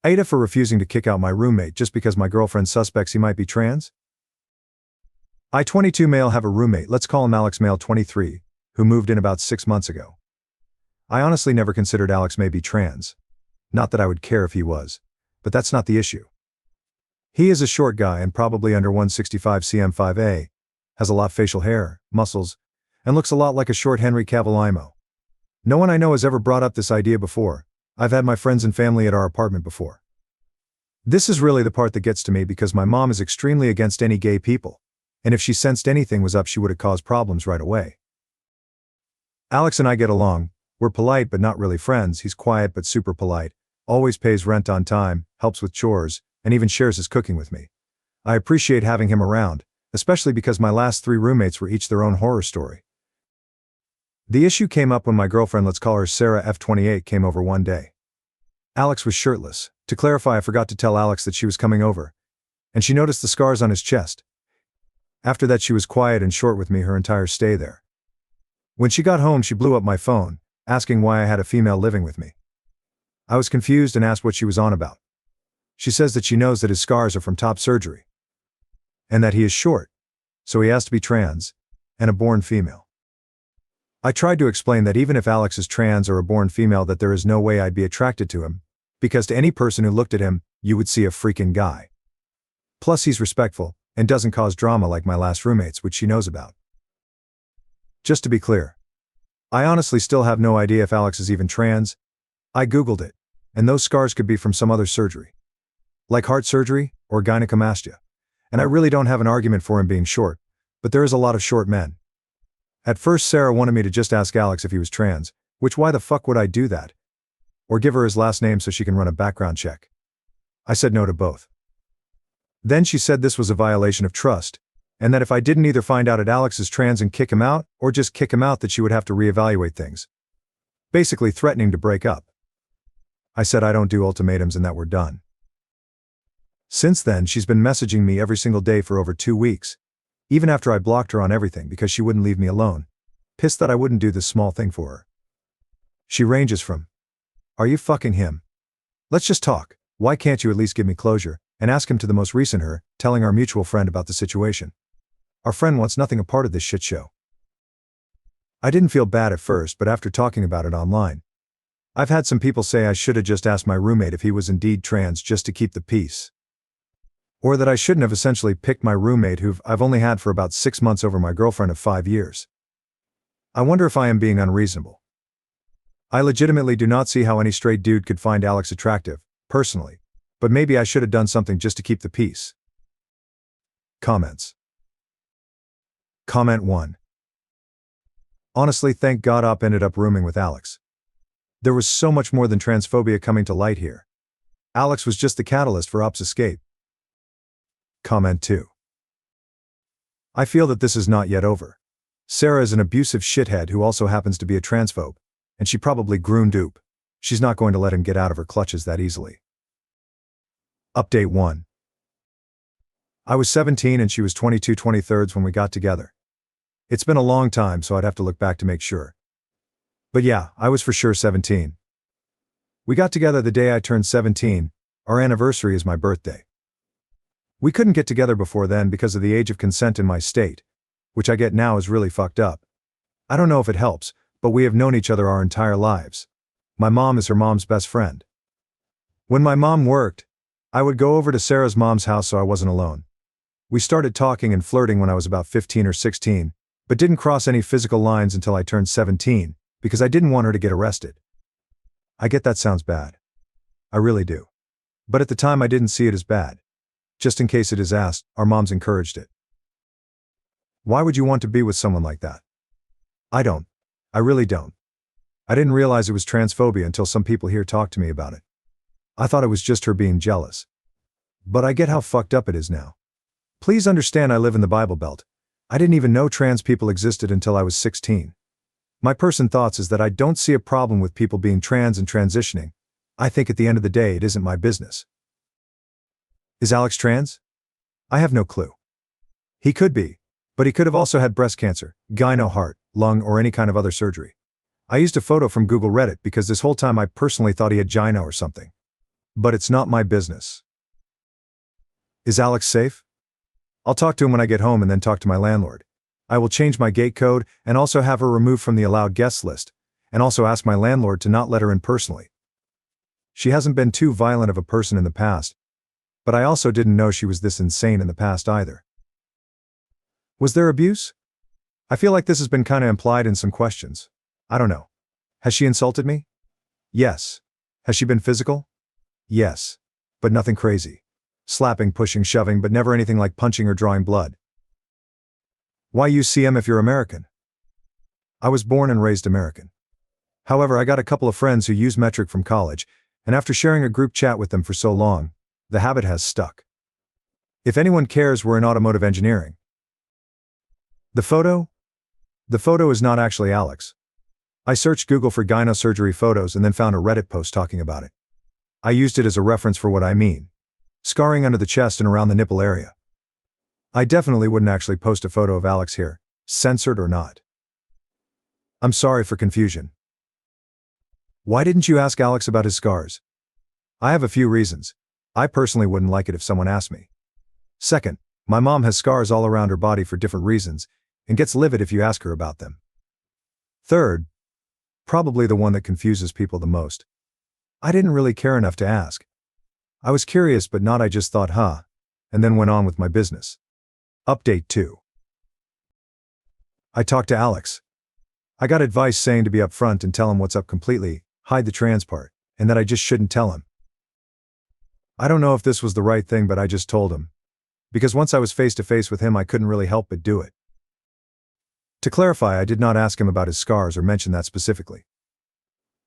AITA for refusing to kick out my roommate just because my girlfriend suspects he might be trans? I 22 male have a roommate, let's call him Alex male 23, who moved in about 6 months ago. I honestly never considered Alex may be trans. Not that I would care if he was, but that's not the issue. He is a short guy and probably under 165 cm 5A, has a lot of facial hair, muscles, and looks a lot like a short Henry Cavill imo. No one I know has ever brought up this idea before. I've had my friends and family at our apartment before. This is really the part that gets to me because my mom is extremely against any gay people, and if she sensed anything was up she would have caused problems right away. Alex and I get along, we're polite but not really friends, he's quiet but super polite, always pays rent on time, helps with chores, and even shares his cooking with me. I appreciate having him around, especially because my last 3 roommates were each their own horror story. The issue came up when my girlfriend, let's call her Sarah F28, came over one day. Alex was shirtless. To clarify, I forgot to tell Alex that she was coming over, and she noticed the scars on his chest. After that she was quiet and short with me her entire stay there. When she got home she blew up my phone, asking why I had a female living with me. I was confused and asked what she was on about. She says that she knows that his scars are from top surgery, and that he is short, so he has to be trans, and a born female. I tried to explain that even if Alex is trans or a born female that there is no way I'd be attracted to him, because to any person who looked at him, you would see a freaking guy. Plus he's respectful, and doesn't cause drama like my last roommates, which she knows about. Just to be clear, I honestly still have no idea if Alex is even trans. I googled it, and those scars could be from some other surgery, like heart surgery or gynecomastia, and I really don't have an argument for him being short, but there is a lot of short men. At first Sarah wanted me to just ask Alex if he was trans, which why the fuck would I do that? Or give her his last name so she can run a background check. I said no to both. Then she said this was a violation of trust, and that if I didn't either find out that Alex is trans and kick him out, or just kick him out that she would have to reevaluate things. Basically threatening to break up. I said I don't do ultimatums and that we're done. Since then she's been messaging me every single day for over 2 weeks, even after I blocked her on everything because she wouldn't leave me alone, pissed that I wouldn't do this small thing for her. She ranges from, "Are you fucking him? Let's just talk, why can't you at least give me closure?" and ask him to the most recent her, telling our mutual friend about the situation. Our friend wants nothing a part of this shit show. I didn't feel bad at first, but after talking about it online, I've had some people say I should have just asked my roommate if he was indeed trans just to keep the peace. Or that I shouldn't have essentially picked my roommate who I've only had for about 6 months over my girlfriend of 5 years. I wonder if I am being unreasonable. I legitimately do not see how any straight dude could find Alex attractive, personally, but maybe I should have done something just to keep the peace. Comments. Comment 1. Honestly, thank God Op ended up rooming with Alex. There was so much more than transphobia coming to light here. Alex was just the catalyst for Op's escape. Comment 2. I feel that this is not yet over. Sarah is an abusive shithead who also happens to be a transphobe, and she probably groomed Oop. She's not going to let him get out of her clutches that easily. Update 1. I was 17 and she was 22/23 when we got together. It's been a long time, so I'd have to look back to make sure. But yeah, I was for sure 17. We got together the day I turned 17, our anniversary is my birthday. We couldn't get together before then because of the age of consent in my state, which I get now is really fucked up. I don't know if it helps, but we have known each other our entire lives. My mom is her mom's best friend. When my mom worked, I would go over to Sarah's mom's house so I wasn't alone. We started talking and flirting when I was about 15 or 16, but didn't cross any physical lines until I turned 17, because I didn't want her to get arrested. I get that sounds bad. I really do. But at the time I didn't see it as bad. Just in case it is asked, our moms encouraged it. Why would you want to be with someone like that? I don't. I really don't. I didn't realize it was transphobia until some people here talked to me about it. I thought it was just her being jealous. But I get how fucked up it is now. Please understand I live in the Bible Belt. I didn't even know trans people existed until I was 16. My personal thoughts is that I don't see a problem with people being trans and transitioning. I think at the end of the day it isn't my business. Is Alex trans? I have no clue. He could be, but he could have also had breast cancer, gyno, heart, lung, or any kind of other surgery. I used a photo from Google Reddit because this whole time I personally thought he had gyno or something. But it's not my business. Is Alex safe? I'll talk to him when I get home and then talk to my landlord. I will change my gate code and also have her removed from the allowed guests list, and also ask my landlord to not let her in personally. She hasn't been too violent of a person in the past, but I also didn't know she was this insane in the past either. Was there abuse? I feel like this has been kinda implied in some questions. I don't know. Has she insulted me? Yes. Has she been physical? Yes. But nothing crazy. Slapping, pushing, shoving, but never anything like punching or drawing blood. Why use CM if you're American? I was born and raised American. However, I got a couple of friends who use metric from college, and after sharing a group chat with them for so long, the habit has stuck. If anyone cares, we're in automotive engineering. The photo? The photo is not actually Alex. I searched Google for gynosurgery photos and then found a Reddit post talking about it. I used it as a reference for what I mean. Scarring under the chest and around the nipple area. I definitely wouldn't actually post a photo of Alex here, censored or not. I'm sorry for confusion. Why didn't you ask Alex about his scars? I have a few reasons. I personally wouldn't like it if someone asked me. Second, my mom has scars all around her body for different reasons, and gets livid if you ask her about them. Third, probably the one that confuses people the most. I didn't really care enough to ask. I was curious but not I just thought and then went on with my business. Update 2. I talked to Alex. I got advice saying to be upfront and tell him what's up completely, hide the trans part, and that I just shouldn't tell him. I don't know if this was the right thing, but I just told him. Because once I was face to face with him, I couldn't really help but do it. To clarify, I did not ask him about his scars or mention that specifically.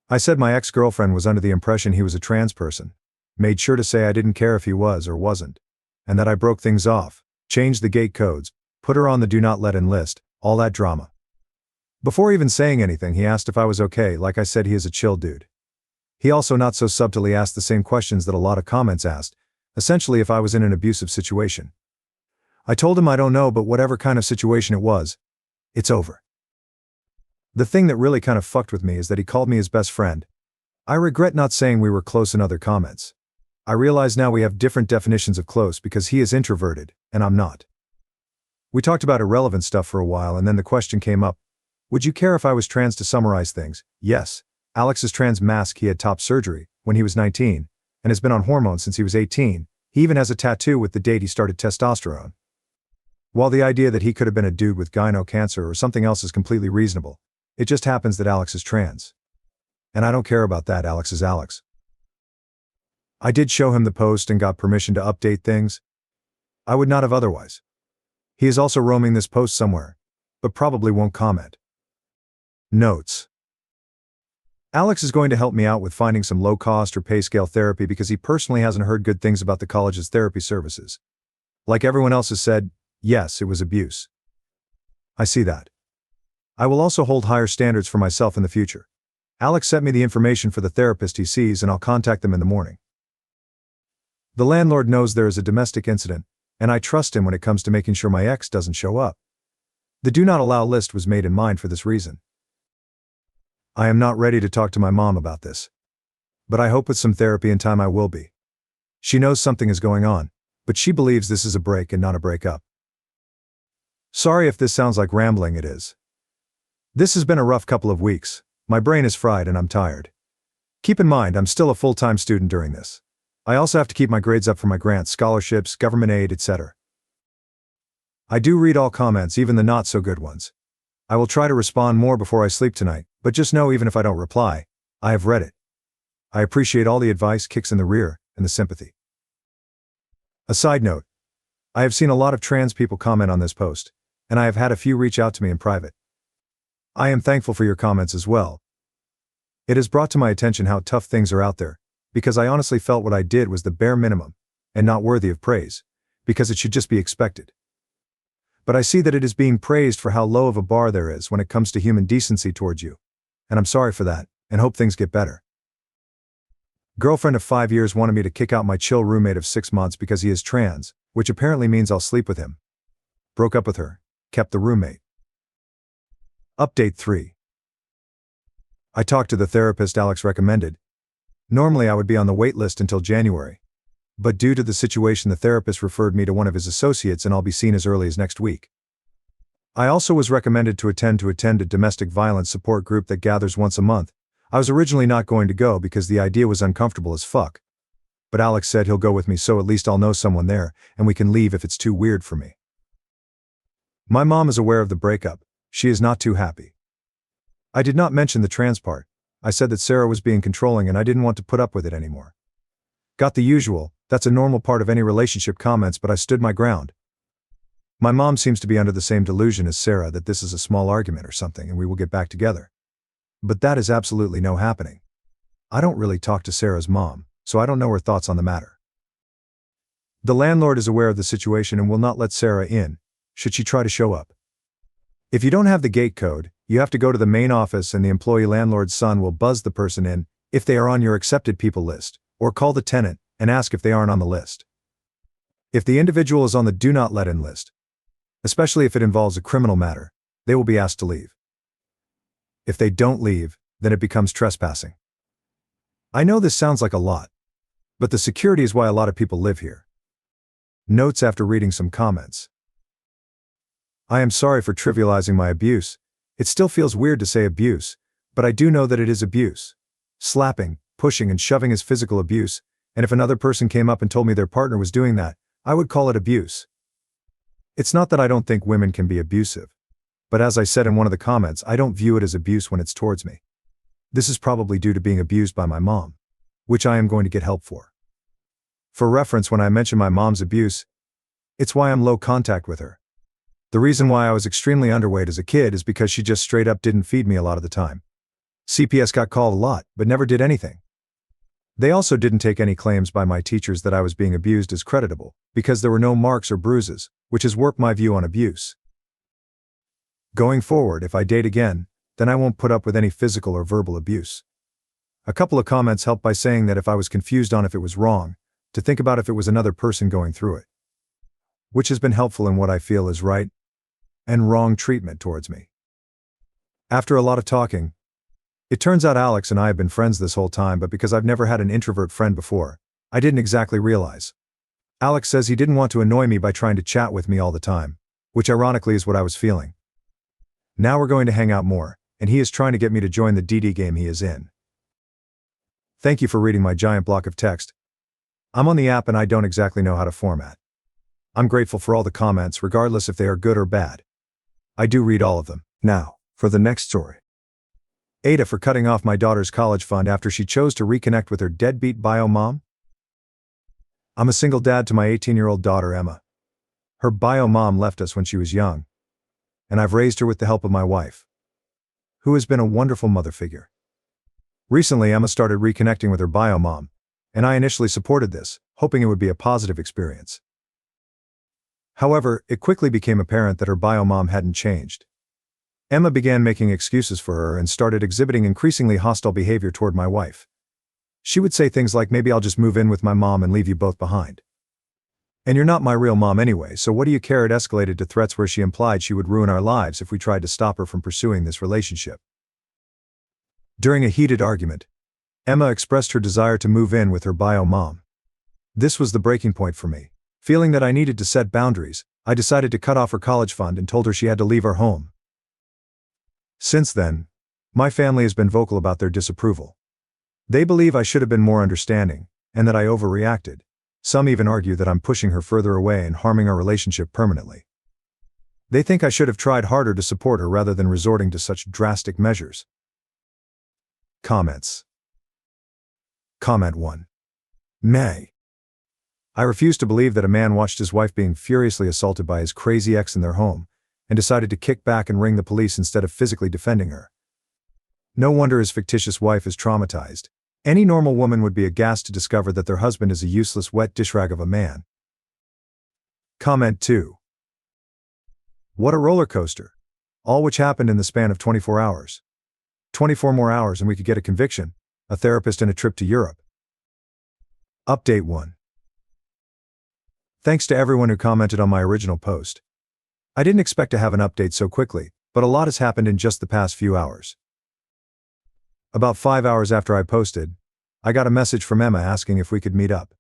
I said my ex-girlfriend was under the impression he was a trans person, made sure to say I didn't care if he was or wasn't, and that I broke things off, changed the gate codes, put her on the do not let in list, all that drama. Before even saying anything, he asked if I was okay. Like I said, he is a chill dude. He also not so subtly asked the same questions that a lot of comments asked, essentially if I was in an abusive situation. I told him I don't know, but whatever kind of situation it was, it's over. The thing that really kind of fucked with me is that he called me his best friend. I regret not saying we were close in other comments. I realize now we have different definitions of close because he is introverted, and I'm not. We talked about irrelevant stuff for a while and then the question came up, would you care if I was trans? To summarize things, yes. Alex is trans. Mask. He had top surgery when he was 19, and has been on hormones since he was 18. He even has a tattoo with the date he started testosterone. While the idea that he could have been a dude with gyno cancer or something else is completely reasonable, it just happens that Alex is trans. And I don't care about that. Alex is Alex. I did show him the post and got permission to update things. I would not have otherwise. He is also roaming this post somewhere, but probably won't comment. Notes. Alex is going to help me out with finding some low-cost or pay-scale therapy because he personally hasn't heard good things about the college's therapy services. Like everyone else has said, yes, it was abuse. I see that. I will also hold higher standards for myself in the future. Alex sent me the information for the therapist he sees and I'll contact them in the morning. The landlord knows there is a domestic incident, and I trust him when it comes to making sure my ex doesn't show up. The do not allow list was made in mind for this reason. I am not ready to talk to my mom about this. But I hope with some therapy and time I will be. She knows something is going on, but she believes this is a break and not a breakup. Sorry if this sounds like rambling, it is. This has been a rough couple of weeks. My brain is fried and I'm tired. Keep in mind, I'm still a full-time student during this. I also have to keep my grades up for my grants, scholarships, government aid, etc. I do read all comments, even the not so good ones. I will try to respond more before I sleep tonight, but just know even if I don't reply, I have read it. I appreciate all the advice, kicks in the rear, and the sympathy. A side note. I have seen a lot of trans people comment on this post, and I have had a few reach out to me in private. I am thankful for your comments as well. It has brought to my attention how tough things are out there, because I honestly felt what I did was the bare minimum, and not worthy of praise, because it should just be expected. But I see that it is being praised for how low of a bar there is when it comes to human decency towards you, and I'm sorry for that, and hope things get better. Girlfriend of 5 years wanted me to kick out my chill roommate of 6 months because he is trans, which apparently means I'll sleep with him. Broke up with her, kept the roommate. Update 3. I talked to the therapist Alex recommended. Normally I would be on the wait list until January. But due to the situation, the therapist referred me to one of his associates and I'll be seen as early as next week. I also was recommended to attend a domestic violence support group that gathers once a month. I was originally not going to go because the idea was uncomfortable as fuck. But Alex said he'll go with me, so at least I'll know someone there, and we can leave if it's too weird for me. My mom is aware of the breakup. She is not too happy. I did not mention the trans part. I said that Sarah was being controlling and I didn't want to put up with it anymore. Got the usual, that's a normal part of any relationship comments, but I stood my ground. My mom seems to be under the same delusion as Sarah that this is a small argument or something and we will get back together. But that is absolutely no happening. I don't really talk to Sarah's mom, so I don't know her thoughts on the matter. The landlord is aware of the situation and will not let Sarah in, should she try to show up. If you don't have the gate code, you have to go to the main office and the employee landlord's son will buzz the person in, if they are on your accepted people list, or call the tenant and ask if they aren't on the list. If the individual is on the do not let in list, especially if it involves a criminal matter, they will be asked to leave. If they don't leave, then it becomes trespassing. I know this sounds like a lot, but the security is why a lot of people live here. Notes after reading some comments. I am sorry for trivializing my abuse. It still feels weird to say abuse, but I do know that it is abuse. Slapping, pushing and shoving is physical abuse, and if another person came up and told me their partner was doing that, I would call it abuse. It's not that I don't think women can be abusive, but as I said in one of the comments, I don't view it as abuse when it's towards me. This is probably due to being abused by my mom, which I am going to get help for. For reference, when I mention my mom's abuse, it's why I'm low contact with her. The reason why I was extremely underweight as a kid is because she just straight up didn't feed me a lot of the time. CPS got called a lot, but never did anything. They also didn't take any claims by my teachers that I was being abused as creditable, because there were no marks or bruises, which has warped my view on abuse. Going forward, if I date again, then I won't put up with any physical or verbal abuse. A couple of comments helped by saying that if I was confused on if it was wrong, to think about if it was another person going through it. Which has been helpful in what I feel is right and wrong treatment towards me. After a lot of talking, it turns out Alex and I have been friends this whole time, but because I've never had an introvert friend before, I didn't exactly realize. Alex says he didn't want to annoy me by trying to chat with me all the time, which ironically is what I was feeling. Now we're going to hang out more, and he is trying to get me to join the DD game he is in. Thank you for reading my giant block of text. I'm on the app and I don't exactly know how to format. I'm grateful for all the comments, regardless if they are good or bad. I do read all of them. Now, for the next story. AITA for cutting off my daughter's college fund after she chose to reconnect with her deadbeat bio mom. I'm a single dad to my 18-year-old daughter Emma. Her bio mom left us when she was young, and I've raised her with the help of my wife, who has been a wonderful mother figure. Recently, Emma started reconnecting with her bio mom, and I initially supported this, hoping it would be a positive experience. However, it quickly became apparent that her bio mom hadn't changed. Emma began making excuses for her and started exhibiting increasingly hostile behavior toward my wife. She would say things like, "Maybe I'll just move in with my mom and leave you both behind. And you're not my real mom anyway, so what do you care?" It escalated to threats where she implied she would ruin our lives if we tried to stop her from pursuing this relationship. During a heated argument, Emma expressed her desire to move in with her bio mom. This was the breaking point for me. Feeling that I needed to set boundaries, I decided to cut off her college fund and told her she had to leave our home. Since then, my family has been vocal about their disapproval. They believe I should have been more understanding, and that I overreacted. Some even argue that I'm pushing her further away and harming our relationship permanently. They think I should have tried harder to support her rather than resorting to such drastic measures. Comments. Comment 1. May. I refuse to believe that a man watched his wife being furiously assaulted by his crazy ex in their home, and decided to kick back and ring the police instead of physically defending her. No wonder his fictitious wife is traumatized. Any normal woman would be aghast to discover that their husband is a useless wet dish rag of a man. Comment 2. What a roller coaster. All which happened in the span of 24 hours. 24 more hours and we could get a conviction, a therapist and a trip to Europe. Update 1. Thanks to everyone who commented on my original post. I didn't expect to have an update so quickly, but a lot has happened in just the past few hours. About 5 hours after I posted, I got a message from Emma asking if we could meet up.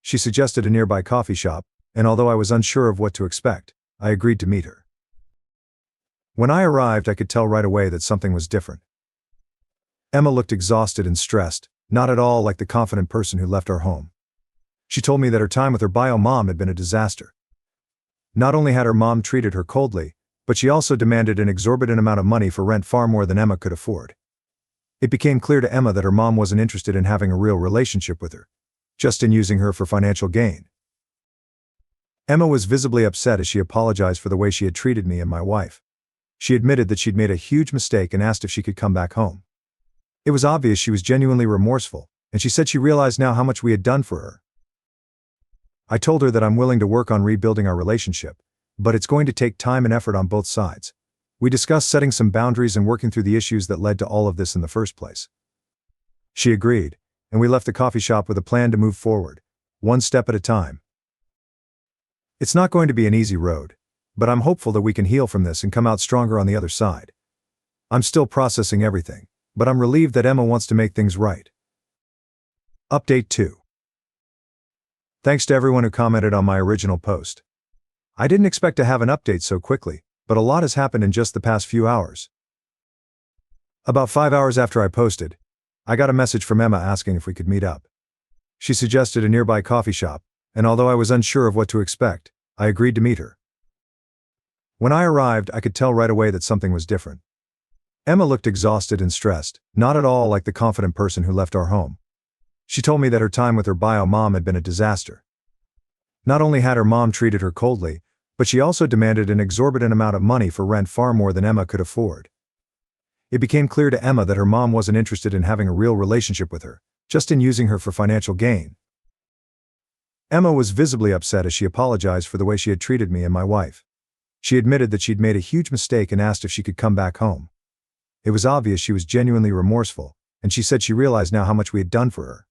She suggested a nearby coffee shop, and although I was unsure of what to expect, I agreed to meet her. When I arrived, I could tell right away that something was different. Emma looked exhausted and stressed, not at all like the confident person who left our home. She told me that her time with her bio mom had been a disaster. Not only had her mom treated her coldly, but she also demanded an exorbitant amount of money for rent, far more than Emma could afford. It became clear to Emma that her mom wasn't interested in having a real relationship with her, just in using her for financial gain. Emma was visibly upset as she apologized for the way she had treated me and my wife. She admitted that she'd made a huge mistake and asked if she could come back home. It was obvious she was genuinely remorseful, and she said she realized now how much we had done for her. I told her that I'm willing to work on rebuilding our relationship, but it's going to take time and effort on both sides. We discussed setting some boundaries and working through the issues that led to all of this in the first place. She agreed, and we left the coffee shop with a plan to move forward, one step at a time. It's not going to be an easy road, but I'm hopeful that we can heal from this and come out stronger on the other side. I'm still processing everything, but I'm relieved that Emma wants to make things right. Update 2. Thanks to everyone who commented on my original post. I didn't expect to have an update so quickly, but a lot has happened in just the past few hours. About 5 hours after I posted, I got a message from Emma asking if we could meet up. She suggested a nearby coffee shop, and although I was unsure of what to expect, I agreed to meet her. When I arrived, I could tell right away that something was different. Emma looked exhausted and stressed, not at all like the confident person who left our home. She told me that her time with her bio mom had been a disaster. Not only had her mom treated her coldly, but she also demanded an exorbitant amount of money for rent, far more than Emma could afford. It became clear to Emma that her mom wasn't interested in having a real relationship with her, just in using her for financial gain. Emma was visibly upset as she apologized for the way she had treated me and my wife. She admitted that she'd made a huge mistake and asked if she could come back home. It was obvious she was genuinely remorseful, and she said she realized now how much we had done for her.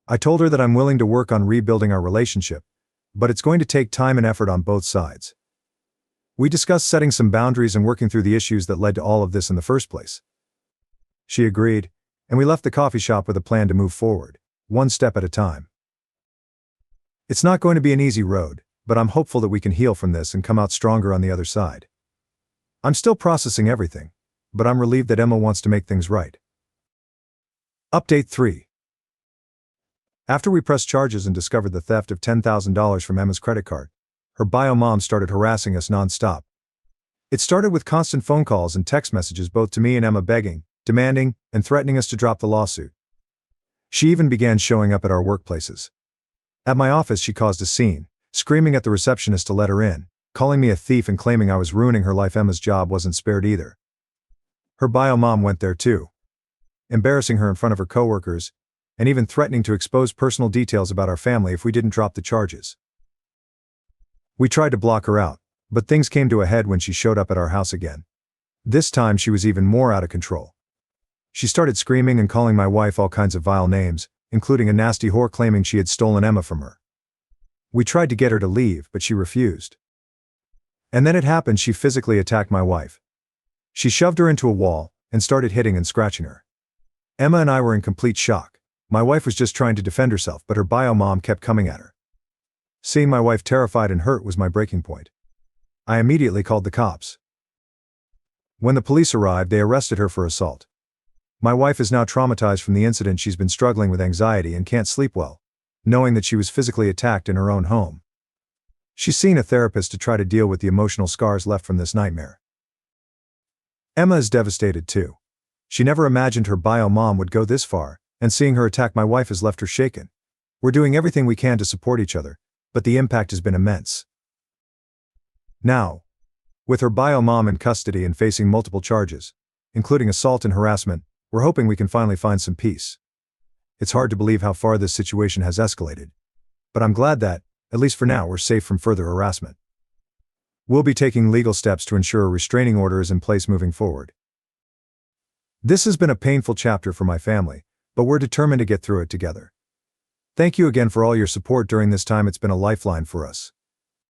I told her that I'm willing to work on rebuilding our relationship, but it's going to take time and effort on both sides. We discussed setting some boundaries and working through the issues that led to all of this in the first place. She agreed, and we left the coffee shop with a plan to move forward, one step at a time. It's not going to be an easy road, but I'm hopeful that we can heal from this and come out stronger on the other side. I'm still processing everything, but I'm relieved that Emma wants to make things right. Update 3. After we pressed charges and discovered the theft of $10,000 from Emma's credit card, her bio mom started harassing us non-stop. It started with constant phone calls and text messages both to me and Emma, begging, demanding, and threatening us to drop the lawsuit. She even began showing up at our workplaces. At my office, she caused a scene, screaming at the receptionist to let her in, calling me a thief and claiming I was ruining her life. Emma's job wasn't spared either. Her bio mom went there too, embarrassing her in front of her coworkers, and even threatening to expose personal details about our family if we didn't drop the charges. We tried to block her out, but things came to a head when she showed up at our house again. This time she was even more out of control. She started screaming and calling my wife all kinds of vile names, including a nasty whore, claiming she had stolen Emma from her. We tried to get her to leave, but she refused. And then it happened. She physically attacked my wife. She shoved her into a wall and started hitting and scratching her. Emma and I were in complete shock. My wife was just trying to defend herself, but her bio mom kept coming at her. Seeing my wife terrified and hurt was my breaking point. I immediately called the cops. When the police arrived, they arrested her for assault. My wife is now traumatized from the incident. She's been struggling with anxiety and can't sleep well, knowing that she was physically attacked in her own home. She's seen a therapist to try to deal with the emotional scars left from this nightmare. Emma is devastated too. She never imagined her bio mom would go this far, and seeing her attack my wife has left her shaken. We're doing everything we can to support each other, but the impact has been immense. Now, with her bio mom in custody and facing multiple charges, including assault and harassment, we're hoping we can finally find some peace. It's hard to believe how far this situation has escalated, but I'm glad that, at least for now, we're safe from further harassment. We'll be taking legal steps to ensure a restraining order is in place moving forward. This has been a painful chapter for my family, but we're determined to get through it together. Thank you again for all your support during this time. It's been a lifeline for us.